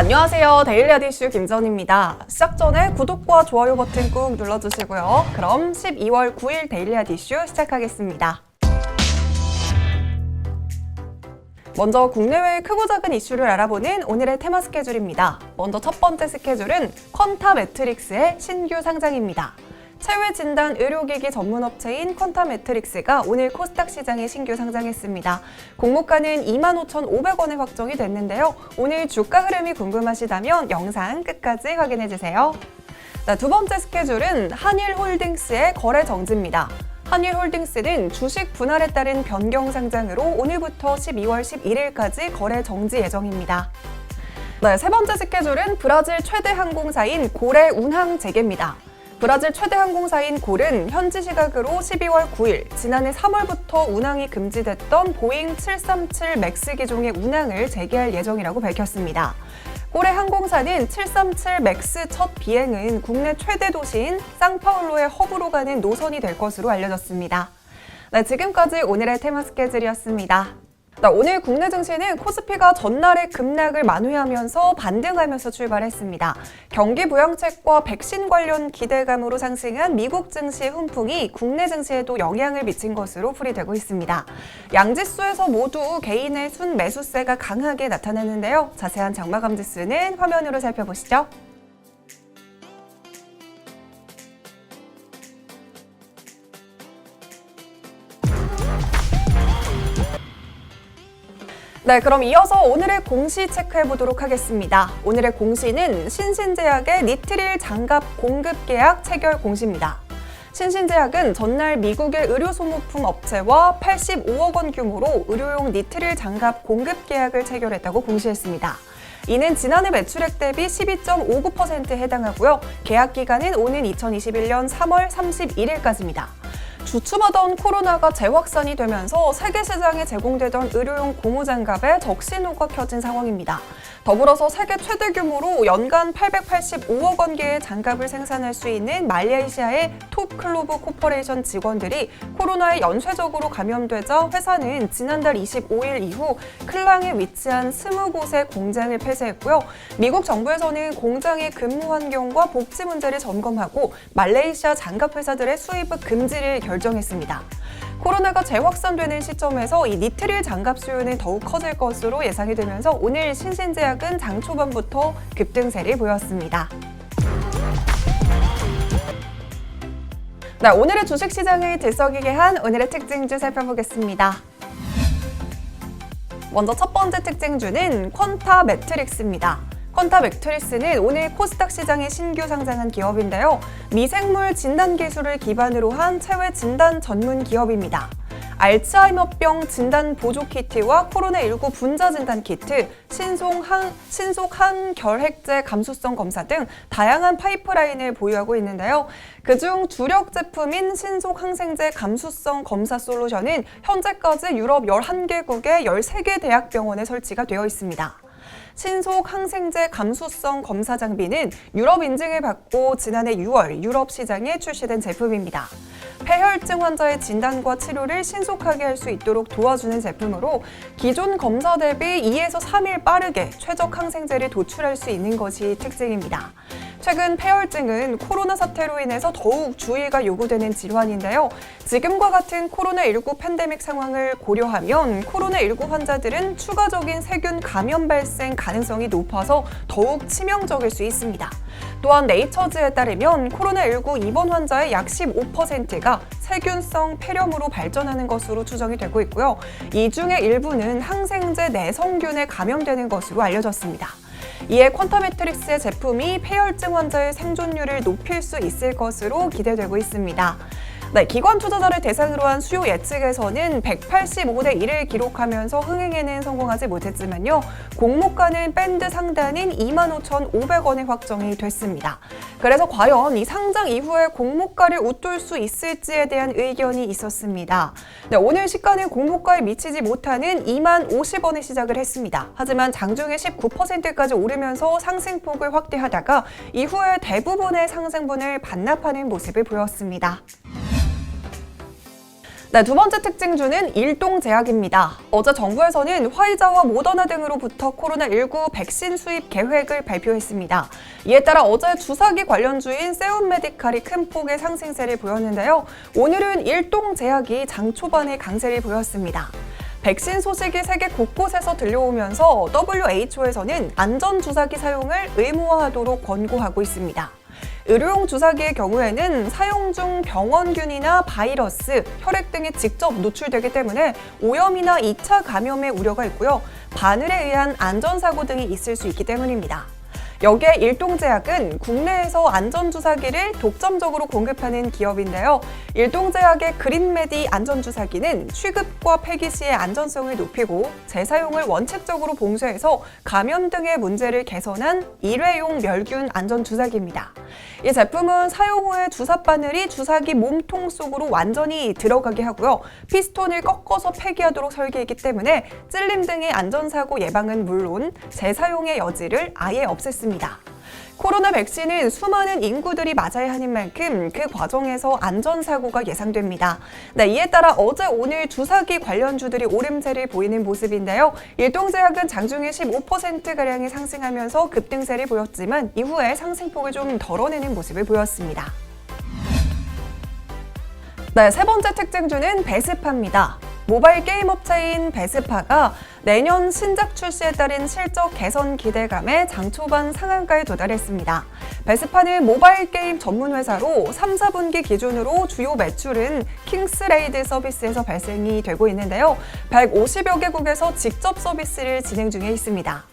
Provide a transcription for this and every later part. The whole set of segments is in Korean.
안녕하세요. 데일리 이슈 김전입니다. 시작 전에 구독과 좋아요 버튼 꾹 눌러주시고요. 그럼 12월 9일 데일리 이슈 시작하겠습니다. 먼저 국내외의 크고 작은 이슈를 알아보는 오늘의 테마 스케줄입니다. 먼저 첫 번째 스케줄은 퀀타 매트릭스의 신규 상장입니다. 체외 진단 의료기기 전문 업체인 퀀타 매트릭스가 오늘 코스닥 시장에 신규 상장했습니다. 공모가는 25,500원에 확정이 됐는데요. 오늘 주가 흐름이 궁금하시다면 영상 끝까지 확인해주세요. 두 번째 스케줄은 한일홀딩스의 거래 정지입니다. 한일홀딩스는 주식 분할에 따른 변경 상장으로 오늘부터 12월 11일까지 거래 정지 예정입니다. 세 번째 스케줄은 브라질 최대 항공사인 골의 운항 재개입니다. 브라질 최대 항공사인 골은 현지 시각으로 12월 9일, 지난해 3월부터 운항이 금지됐던 보잉 737 맥스 기종의 운항을 재개할 예정이라고 밝혔습니다. 골의 항공사는 737 맥스 첫 비행은 국내 최대 도시인 상파울루의 허브로 가는 노선이 될 것으로 알려졌습니다. 지금까지 오늘의 테마 스케줄이었습니다. 오늘 국내 증시는 코스피가 전날의 급락을 만회하면서 반등하면서 출발했습니다. 경기 부양책과 백신 관련 기대감으로 상승한 미국 증시의 훈풍이 국내 증시에도 영향을 미친 것으로 풀이되고 있습니다. 양지수에서 모두 개인의 순매수세가 강하게 나타났는데요. 자세한 장마감 지수는 화면으로 살펴보시죠. 그럼 이어서 오늘의 공시 체크해보도록 하겠습니다. 오늘의 공시는 신신제약의 니트릴 장갑 공급 계약 체결 공시입니다. 신신제약은 전날 미국의 의료소모품 업체와 85억 원 규모로 의료용 니트릴 장갑 공급 계약을 체결했다고 공시했습니다. 이는 지난해 매출액 대비 12.59%에 해당하고요. 계약 기간은 오는 2021년 3월 31일까지입니다. 주춤하던 코로나가 재확산이 되면서 세계 시장에 제공되던 의료용 고무장갑에 적신호가 켜진 상황입니다. 더불어서 세계 최대 규모로 연간 885억 원개의 장갑을 생산할 수 있는 말레이시아의 톱클로브 코퍼레이션 직원들이 코로나에 연쇄적으로 감염되자 회사는 지난달 25일 이후 클랑에 위치한 20곳의 공장을 폐쇄했고요. 미국 정부에서는 공장의 근무 환경과 복지 문제를 점검하고 말레이시아 장갑 회사들의 수입 금지를 결정했습니다. 코로나가 재확산되는 시점에서 이 니트릴 장갑 수요는 더욱 커질 것으로 예상이 되면서 오늘 신신제약은 장 초반부터 급등세를 보였습니다. 오늘의 주식시장을 들썩이게 한 오늘의 특징주 살펴보겠습니다. 먼저 첫 번째 특징주는 퀀타 매트릭스입니다. 퀀타 매트릭스는 오늘 코스닥 시장에 신규 상장한 기업인데요. 미생물 진단 기술을 기반으로 한 체외 진단 전문 기업입니다. 알츠하이머병 진단 보조 키트와 코로나19 분자 진단 키트, 신속 항결핵제 감수성 검사 등 다양한 파이프라인을 보유하고 있는데요. 그중 주력 제품인 신속 항생제 감수성 검사 솔루션은 현재까지 유럽 11개국의 13개 대학병원에 설치가 되어 있습니다. 신속 항생제 감수성 검사 장비는 유럽 인증을 받고 지난해 6월 유럽 시장에 출시된 제품입니다. 폐혈증 환자의 진단과 치료를 신속하게 할 수 있도록 도와주는 제품으로 기존 검사 대비 2에서 3일 빠르게 최적 항생제를 도출할 수 있는 것이 특징입니다. 최근 폐혈증은 코로나 사태로 인해서 더욱 주의가 요구되는 질환인데요. 지금과 같은 코로나19 팬데믹 상황을 고려하면 코로나19 환자들은 추가적인 세균 감염 발생 가능성이 높아서 더욱 치명적일 수 있습니다. 또한 네이처즈에 따르면 코로나19 입원 환자의 약 15%가 세균성 폐렴으로 발전하는 것으로 추정이 되고 있고요. 이 중에 일부는 항생제 내성균에 감염되는 것으로 알려졌습니다. 이에 퀀타 매트릭스의 제품이 폐혈증 환자의 생존율을 높일 수 있을 것으로 기대되고 있습니다. 기관 투자자를 대상으로 한 수요 예측에서는 185대 1을 기록하면서 흥행에는 성공하지 못했지만요. 공모가는 밴드 상단인 25,500원에 확정이 됐습니다. 그래서 과연 이 상장 이후에 공모가를 웃돌 수 있을지에 대한 의견이 있었습니다. 오늘 시가는 공모가에 미치지 못하는 20,050원에 시작을 했습니다. 하지만 장중에 19%까지 오르면서 상승폭을 확대하다가 이후에 대부분의 상승분을 반납하는 모습을 보였습니다. 네, 두 번째 특징주는 일동제약입니다. 어제 정부에서는 화이자와 모더나 등으로부터 코로나19 백신 수입 계획을 발표했습니다. 이에 따라 어제 주사기 관련주인 세움메디칼이 큰 폭의 상승세를 보였는데요. 오늘은 일동제약이 장 초반에 강세를 보였습니다. 백신 소식이 세계 곳곳에서 들려오면서 WHO에서는 안전주사기 사용을 의무화하도록 권고하고 있습니다. 의료용 주사기의 경우에는 사용 중 병원균이나 바이러스, 혈액 등이 직접 노출되기 때문에 오염이나 2차 감염의 우려가 있고요. 바늘에 의한 안전사고 등이 있을 수 있기 때문입니다. 여기에 일동제약은 국내에서 안전주사기를 독점적으로 공급하는 기업인데요. 일동제약의 그린메디 안전주사기는 취급과 폐기 시의 안전성을 높이고 재사용을 원칙적으로 봉쇄해서 감염 등의 문제를 개선한 일회용 멸균 안전주사기입니다. 이 제품은 사용 후에 주사바늘이 주사기 몸통 속으로 완전히 들어가게 하고요. 피스톤을 꺾어서 폐기하도록 설계이기 때문에 찔림 등의 안전사고 예방은 물론 재사용의 여지를 아예 없앴습니다. 코로나 백신은 수많은 인구들이 맞아야 하는 만큼 그 과정에서 안전사고가 예상됩니다. 네, 이에 따라 어제 오늘 주사기 관련주들이 오름세를 보이는 모습인데요. 일동제약은 장중에 15%가량이 상승하면서 급등세를 보였지만 이후에 상승폭을 좀 덜어내는 모습을 보였습니다. 네, 세 번째 특징주는 베스파입니다. 모바일 게임 업체인 베스파가 내년 신작 출시에 따른 실적 개선 기대감에 장 초반 상한가에 도달했습니다. 베스파는 모바일 게임 전문 회사로 3, 4분기 기준으로 주요 매출은 킹스레이드 서비스에서 발생이 되고 있는데요. 150여 개국에서 직접 서비스를 진행 중에 있습니다.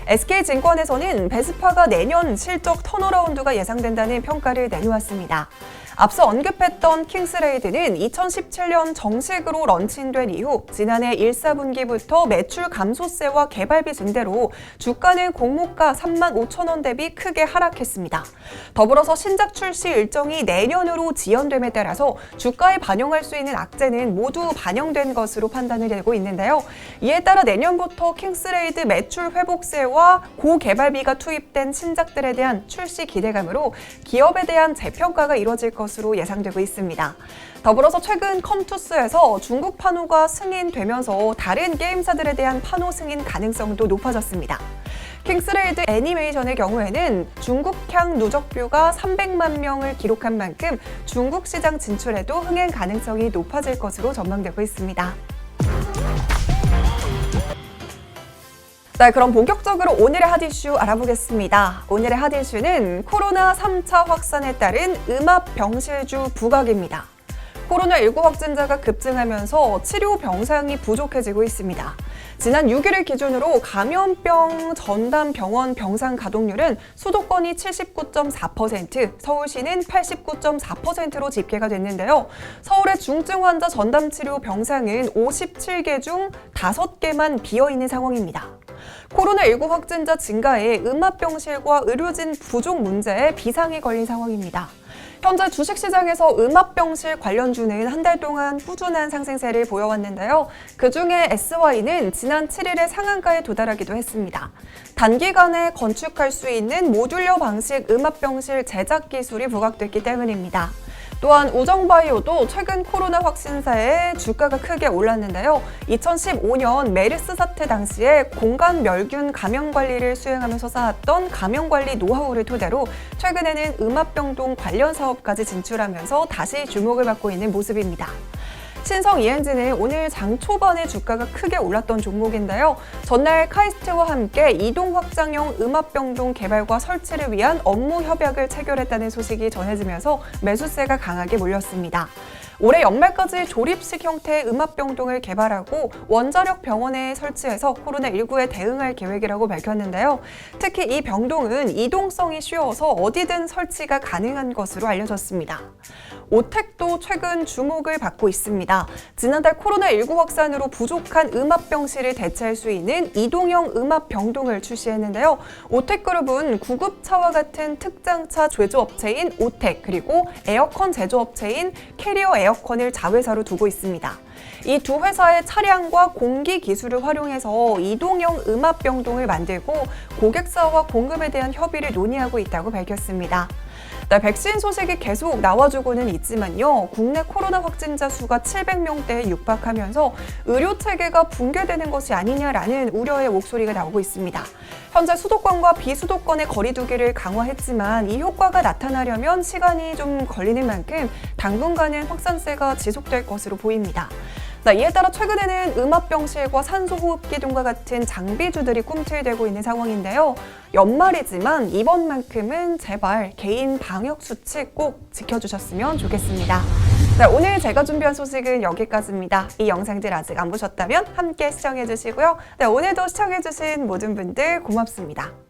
SK증권에서는 베스파가 내년 실적 턴어라운드가 예상된다는 평가를 내놓았습니다. 앞서 언급했던 킹스레이드는 2017년 정식으로 런칭된 이후 지난해 1, 4분기부터 매출 감소세와 개발비 증대로 주가는 공모가 35,000원 대비 크게 하락했습니다. 더불어서 신작 출시 일정이 내년으로 지연됨에 따라서 주가에 반영할 수 있는 악재는 모두 반영된 것으로 판단이 되고 있는데요. 이에 따라 내년부터 킹스레이드 매출 회복세와 고개발비가 투입된 신작들에 대한 출시 기대감으로 기업에 대한 재평가가 이뤄질 것으로 예상되고 있습니다. 더불어서 최근 컴투스에서 중국 판호가 승인되면서 다른 게임사들에 대한 판호 승인 가능성도 높아졌습니다. 킹스레이드 애니메이션의 경우에는 중국향 누적뷰가 300만 명을 기록한 만큼 중국 시장 진출에도 흥행 가능성이 높아질 것으로 전망되고 있습니다. 네, 그럼 본격적으로 오늘의 핫 이슈 알아보겠습니다. 오늘의 핫 이슈는 코로나 3차 확산에 따른 음압병실주 부각입니다. 코로나19 확진자가 급증하면서 치료 병상이 부족해지고 있습니다. 지난 6일을 기준으로 감염병 전담 병원 병상 가동률은 수도권이 79.4%, 서울시는 89.4%로 집계가 됐는데요. 서울의 중증 환자 전담 치료 병상은 57개 중 5개만 비어있는 상황입니다. 코로나19 확진자 증가에 음압병실과 의료진 부족 문제에 비상이 걸린 상황입니다. 현재 주식시장에서 음압병실 관련주는 한 달 동안 꾸준한 상승세를 보여왔는데요. 그중에 SY는 지난 7일에 상한가에 도달하기도 했습니다. 단기간에 건축할 수 있는 모듈러 방식 음압병실 제작 기술이 부각됐기 때문입니다. 또한 우정바이오도 최근 코로나 확진사에 주가가 크게 올랐는데요. 2015년 메르스 사태 당시에 공간 멸균 감염 관리를 수행하면서 쌓았던 감염 관리 노하우를 토대로 최근에는 음압병동 관련 사업까지 진출하면서 다시 주목을 받고 있는 모습입니다. 신성 ENG는 오늘 장 초반에 주가가 크게 올랐던 종목인데요. 전날 카이스트와 함께 이동 확장형 음압병동 개발과 설치를 위한 업무 협약을 체결했다는 소식이 전해지면서 매수세가 강하게 몰렸습니다. 올해 연말까지 조립식 형태의 음압병동을 개발하고 원자력 병원에 설치해서 코로나19에 대응할 계획이라고 밝혔는데요. 특히 이 병동은 이동성이 쉬워서 어디든 설치가 가능한 것으로 알려졌습니다. 오텍도 최근 주목을 받고 있습니다. 지난달 코로나19 확산으로 부족한 음압병실을 대체할 수 있는 이동형 음압병동을 출시했는데요. 오텍그룹은 구급차와 같은 특장차 제조업체인 오텍 그리고 에어컨 제조업체인 캐리어 에어컨을 자회사로 두고 있습니다. 이 두 회사의 차량과 공기 기술을 활용해서 이동형 음압병동을 만들고 고객사와 공급에 대한 협의를 논의하고 있다고 밝혔습니다. 네, 백신 소식이 계속 나와주고는 있지만요. 국내 코로나 확진자 수가 700명대에 육박하면서 의료 체계가 붕괴되는 것이 아니냐라는 우려의 목소리가 나오고 있습니다. 현재 수도권과 비수도권의 거리 두기를 강화했지만 이 효과가 나타나려면 시간이 좀 걸리는 만큼 당분간은 확산세가 지속될 것으로 보입니다. 이에 따라 최근에는 음압병실과 산소호흡기 등과 같은 장비주들이 꿈틀대고 있는 상황인데요. 연말이지만 이번만큼은 제발 개인 방역 수칙 꼭 지켜주셨으면 좋겠습니다. 네, 오늘 제가 준비한 소식은 여기까지입니다. 이 영상들 아직 안 보셨다면 함께 시청해주시고요. 네, 오늘도 시청해주신 모든 분들 고맙습니다.